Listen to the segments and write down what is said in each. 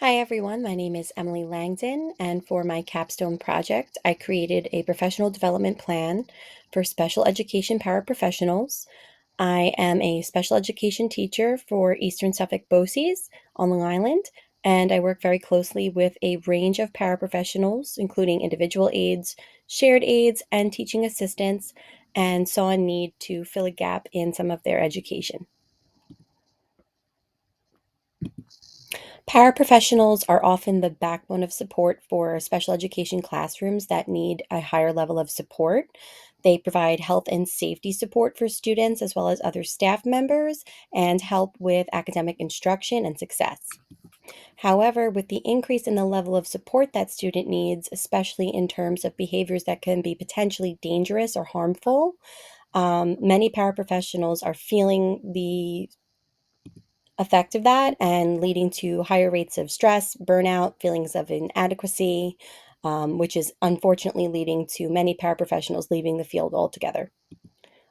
Hi everyone, my name is Emily Langdon, and for my Capstone project, I created a professional development plan for special education paraprofessionals. I am a special education teacher for Eastern Suffolk BOCES on Long Island, and I work very closely with a range of paraprofessionals, including individual aides, shared aides, and teaching assistants, and saw a need to fill a gap in some of their education. Paraprofessionals are often the backbone of support for special education classrooms that need a higher level of support. They provide health and safety support for students as well as other staff members and help with academic instruction and success. However, with the increase in the level of support that student needs, especially in terms of behaviors that can be potentially dangerous or harmful, many paraprofessionals are feeling the effect of that and leading to higher rates of stress, burnout, feelings of inadequacy, which is unfortunately leading to many paraprofessionals leaving the field altogether.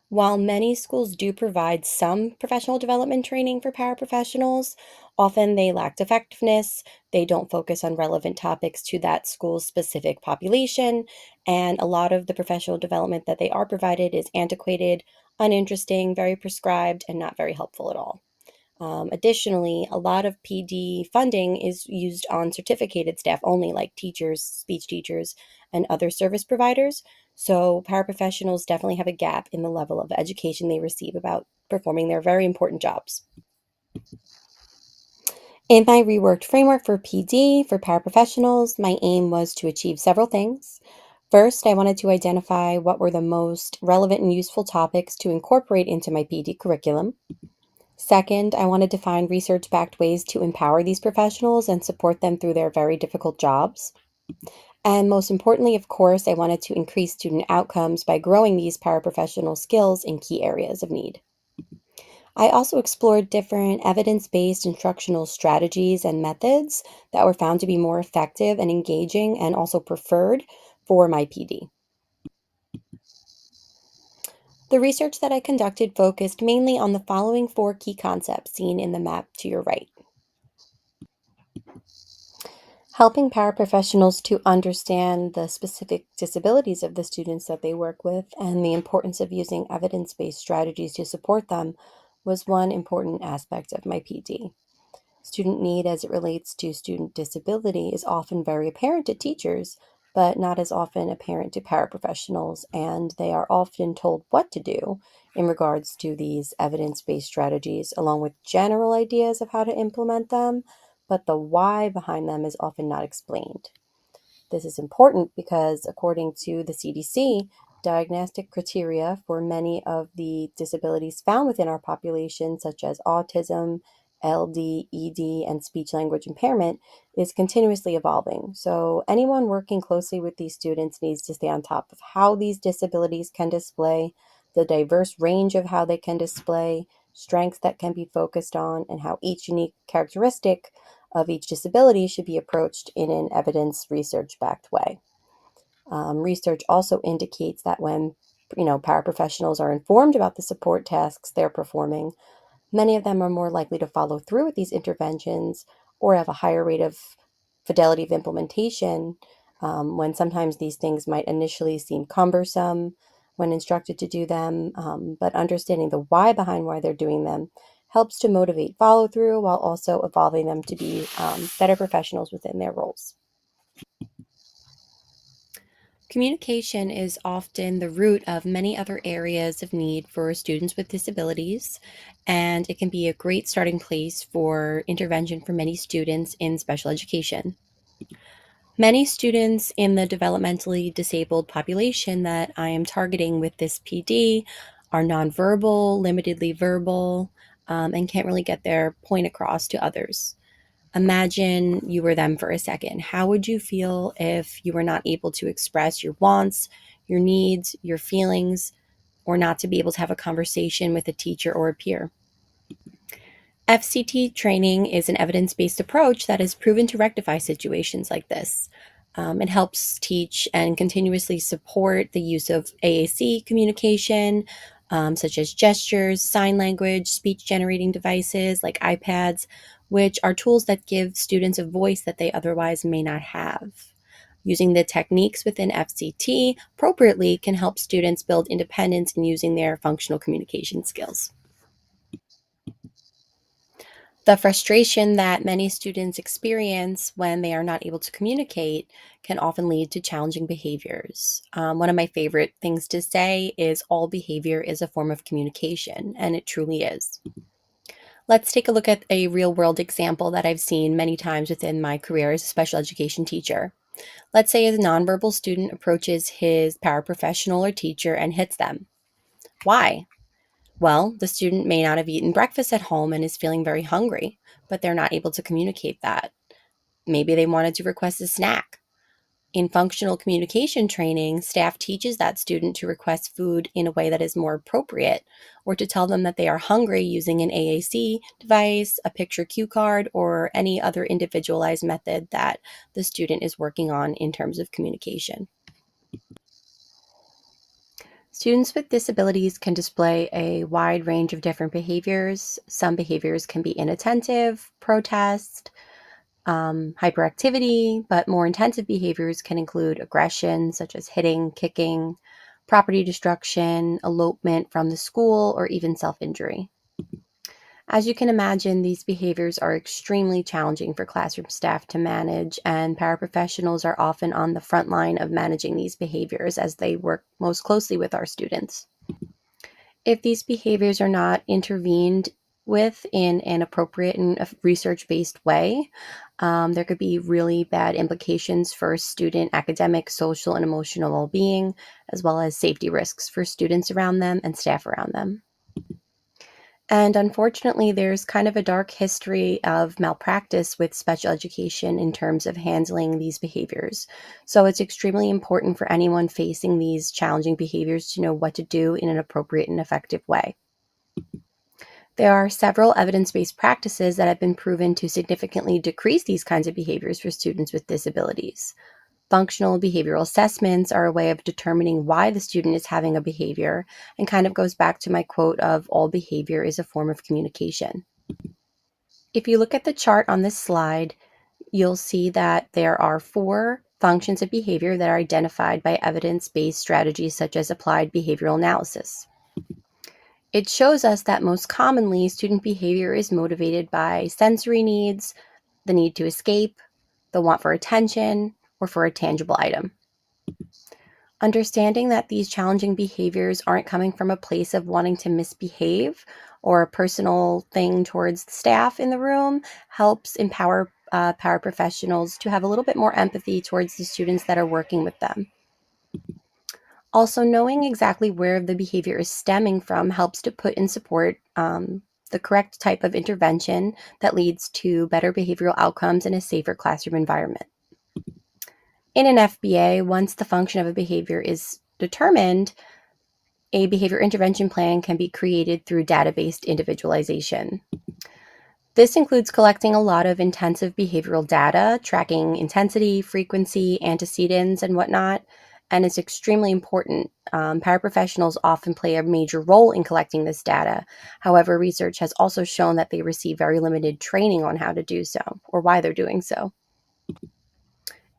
While many schools do provide some professional development training for paraprofessionals, often they lack effectiveness, they don't focus on relevant topics to that school's specific population, and a lot of the professional development that they are provided is antiquated, uninteresting, very prescribed, and not very helpful at all. Additionally, a lot of PD funding is used on certificated staff only, like teachers, speech teachers, and other service providers. So, paraprofessionals definitely have a gap in the level of education they receive about performing their very important jobs. In my reworked framework for PD for paraprofessionals, my aim was to achieve several things. First, I wanted to identify what were the most relevant and useful topics to incorporate into my PD curriculum. Second, I wanted to find research backed ways to empower these professionals and support them through their very difficult jobs. And most importantly, of course, I wanted to increase student outcomes by growing these paraprofessional skills in key areas of need. I also explored different evidence based instructional strategies and methods that were found to be more effective and engaging and also preferred for my PD. The research that I conducted focused mainly on the following four key concepts seen in the map to your right. Helping paraprofessionals to understand the specific disabilities of the students that they work with and the importance of using evidence based strategies to support them was one important aspect of my PD. Student need as it relates to student disability is often very apparent to teachers, but not as often apparent to paraprofessionals, and they are often told what to do in regards to these evidence based strategies, along with general ideas of how to implement them, but the why behind them is often not explained. This is important because, according to the CDC, diagnostic criteria for many of the disabilities found within our population, such as autism, LD, ED, and speech language impairment, is continuously evolving. So, anyone working closely with these students needs to stay on top of how these disabilities can display, the diverse range of how they can display, strengths that can be focused on, and how each unique characteristic of each disability should be approached in an evidence research backed way. Research also indicates that when paraprofessionals are informed about the support tasks they're performing, many of them are more likely to follow through with these interventions or have a higher rate of fidelity of implementation, when sometimes these things might initially seem cumbersome when instructed to do them, but understanding the why behind why they're doing them helps to motivate follow through while also evolving them to be better professionals within their roles. Communication is often the root of many other areas of need for students with disabilities, and it can be a great starting place for intervention for many students in special education. Many students in the developmentally disabled population that I am targeting with this PD are nonverbal, limitedly verbal, and can't really get their point across to others. Imagine you were them for a second. How would you feel if you were not able to express your wants, your needs, your feelings, or not to be able to have a conversation with a teacher or a peer? FCT training is an evidence based approach that is proven to rectify situations like this. It helps teach and continuously support the use of AAC communication, such as gestures, sign language, speech generating devices like iPads, which are tools that give students a voice that they otherwise may not have. Using the techniques within FCT appropriately can help students build independence in using their functional communication skills. The frustration that many students experience when they are not able to communicate can often lead to challenging behaviors. One of my favorite things to say is all behavior is a form of communication, and it truly is. Let's take a look at a real world example that I've seen many times within my career as a special education teacher. Let's say a nonverbal student approaches his paraprofessional or teacher and hits them. Why? Well, the student may not have eaten breakfast at home and is feeling very hungry, but they're not able to communicate that. Maybe they wanted to request a snack. In functional communication training, staff teaches that student to request food in a way that is more appropriate, or to tell them that they are hungry using an AAC device, a picture cue card, or any other individualized method that the student is working on in terms of communication. Students with disabilities can display a wide range of different behaviors. Some behaviors can be inattentive, protest, hyperactivity, but more intensive behaviors can include aggression, such as hitting, kicking, property destruction, elopement from the school, or even self injury. As you can imagine, these behaviors are extremely challenging for classroom staff to manage, and paraprofessionals are often on the front line of managing these behaviors as they work most closely with our students. If these behaviors are not intervened with in an appropriate and research based way, there could be really bad implications for student academic, social, and emotional well being, as well as safety risks for students around them and staff around them. And unfortunately, there's kind of a dark history of malpractice with special education in terms of handling these behaviors. So it's extremely important for anyone facing these challenging behaviors to know what to do in an appropriate and effective way. There are several evidence based practices that have been proven to significantly decrease these kinds of behaviors for students with disabilities. Functional behavioral assessments are a way of determining why the student is having a behavior, and kind of goes back to my quote of all behavior is a form of communication. If you look at the chart on this slide, you'll see that there are four functions of behavior that are identified by evidence based strategies such as applied behavioral analysis. It shows us that most commonly student behavior is motivated by sensory needs, the need to escape, the want for attention, or for a tangible item. Understanding that these challenging behaviors aren't coming from a place of wanting to misbehave or a personal thing towards the staff in the room helps empower paraprofessionals to have a little bit more empathy towards the students that are working with them. Also, knowing exactly where the behavior is stemming from helps to put in support the correct type of intervention that leads to better behavioral outcomes and a safer classroom environment. In an FBA, once the function of a behavior is determined, a behavior intervention plan can be created through data-based individualization. This includes collecting a lot of intensive behavioral data, tracking intensity, frequency, antecedents, and whatnot, and it's extremely important. Paraprofessionals often play a major role in collecting this data. However, research has also shown that they receive very limited training on how to do so or why they're doing so.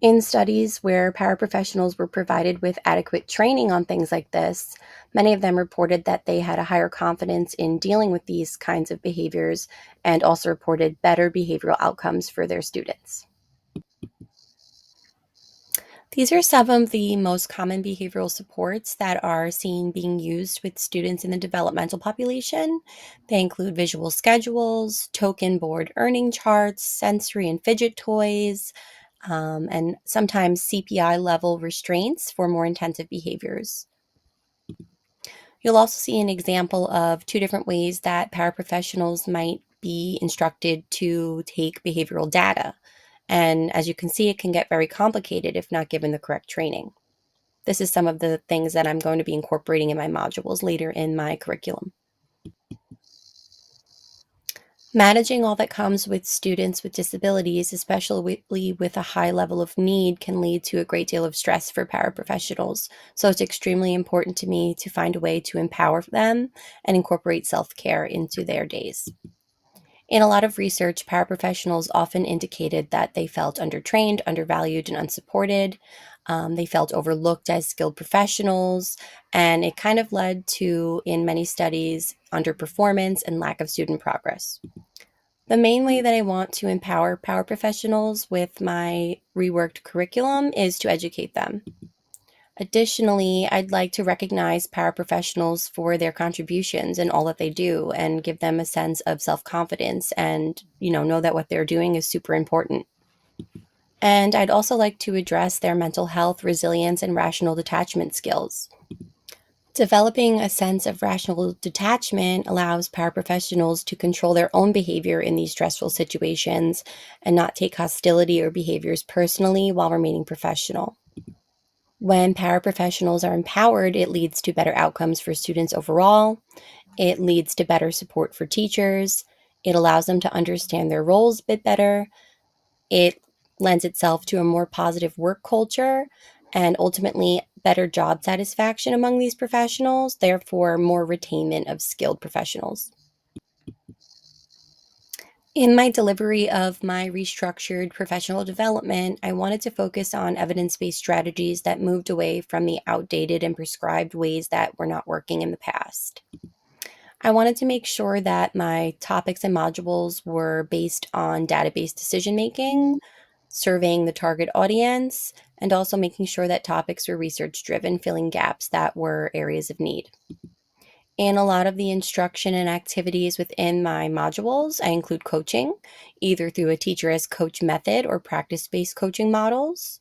In studies where paraprofessionals were provided with adequate training on things like this, many of them reported that they had a higher confidence in dealing with these kinds of behaviors and also reported better behavioral outcomes for their students. These are some of the most common behavioral supports that are seen being used with students in the developmental population. They include visual schedules, token board earning charts, sensory and fidget toys, and sometimes CPI level restraints for more intensive behaviors. You'll also see an example of two different ways that paraprofessionals might be instructed to take behavioral data. And as you can see, it can get very complicated if not given the correct training. This is some of the things that I'm going to be incorporating in my modules later in my curriculum. Managing all that comes with students with disabilities, especially with a high level of need, can lead to a great deal of stress for paraprofessionals. So it's extremely important to me to find a way to empower them and incorporate self care into their days. In a lot of research, paraprofessionals often indicated that they felt undertrained, undervalued, and unsupported. They felt overlooked as skilled professionals, and it kind of led to, in many studies, underperformance and lack of student progress. The main way that I want to empower paraprofessionals with my reworked curriculum is to educate them. Additionally, I'd like to recognize paraprofessionals for their contributions and all that they do and give them a sense of self-confidence and, know that what they're doing is super important. And I'd also like to address their mental health, resilience, and rational detachment skills. Developing a sense of rational detachment allows paraprofessionals to control their own behavior in these stressful situations and not take hostility or behaviors personally while remaining professional. When paraprofessionals are empowered, it leads to better outcomes for students overall. It leads to better support for teachers. It allows them to understand their roles a bit better. It lends itself to a more positive work culture and ultimately better job satisfaction among these professionals, therefore, more retainment of skilled professionals. In my delivery of my restructured professional development, I wanted to focus on evidence based strategies that moved away from the outdated and prescribed ways that were not working in the past. I wanted to make sure that my topics and modules were based on database decision making, surveying the target audience, and also making sure that topics were research driven, filling gaps that were areas of need. In a lot of the instruction and activities within my modules, I include coaching, either through a teacher as coach method or practice based coaching models.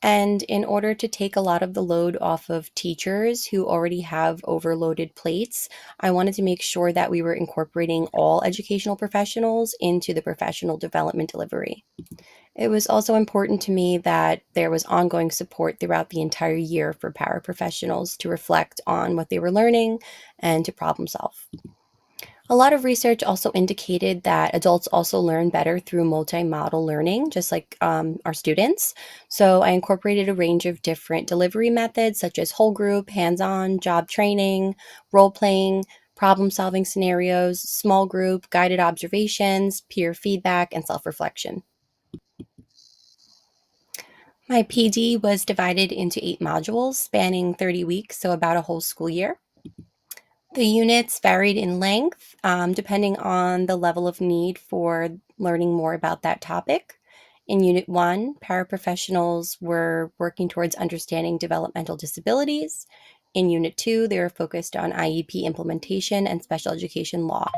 And in order to take a lot of the load off of teachers who already have overloaded plates, I wanted to make sure that we were incorporating all educational professionals into the professional development delivery. It was also important to me that there was ongoing support throughout the entire year for paraprofessionals to reflect on what they were learning and to problem solve. A lot of research also indicated that adults also learn better through multimodal learning, just like our students. So I incorporated a range of different delivery methods, such as whole group, hands on, job training, role playing, problem solving scenarios, small group, guided observations, peer feedback, and self reflection. My PD was divided into 8 modules spanning 30 weeks, so about a whole school year. The units varied in length, depending on the level of need for learning more about that topic. In Unit 1, paraprofessionals were working towards understanding developmental disabilities. In Unit 2, they were focused on IEP implementation and special education law.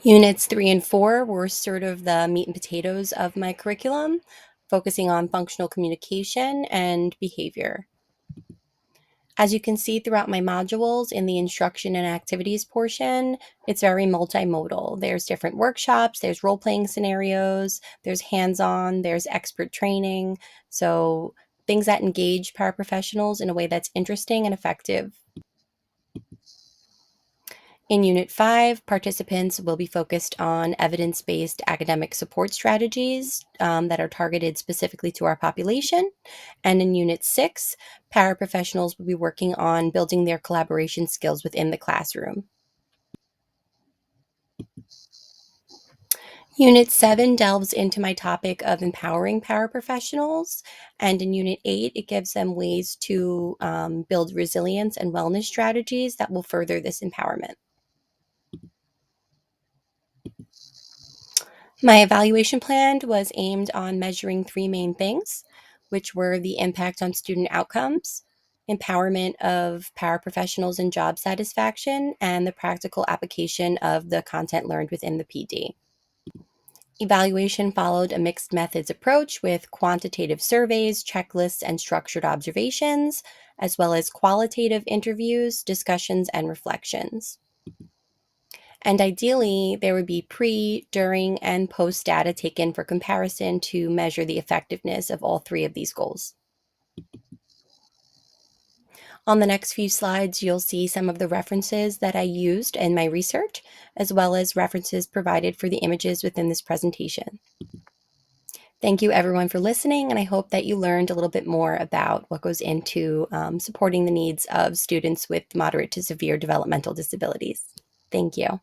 Units 3 and 4 were sort of the meat and potatoes of my curriculum, focusing on functional communication and behavior. As you can see throughout my modules in the instruction and activities portion, it's very multimodal. There's different workshops, there's role playing scenarios, there's hands on, there's expert training. So, things that engage paraprofessionals in a way that's interesting and effective. In Unit 5, participants will be focused on evidence based academic support strategies that are targeted specifically to our population. And in Unit 6, paraprofessionals will be working on building their collaboration skills within the classroom. Unit 7 delves into my topic of empowering paraprofessionals. And in Unit 8, it gives them ways to build resilience and wellness strategies that will further this empowerment. My evaluation plan was aimed on measuring three main things, which were the impact on student outcomes, empowerment of paraprofessionals and job satisfaction, and the practical application of the content learned within the PD. Evaluation followed a mixed methods approach with quantitative surveys, checklists, and structured observations, as well as qualitative interviews, discussions, and reflections. And ideally, there would be pre, during, and post data taken for comparison to measure the effectiveness of all three of these goals. On the next few slides, you'll see some of the references that I used in my research, as well as references provided for the images within this presentation. Thank you everyone for listening, and I hope that you learned a little bit more about what goes into supporting the needs of students with moderate to severe developmental disabilities. Thank you.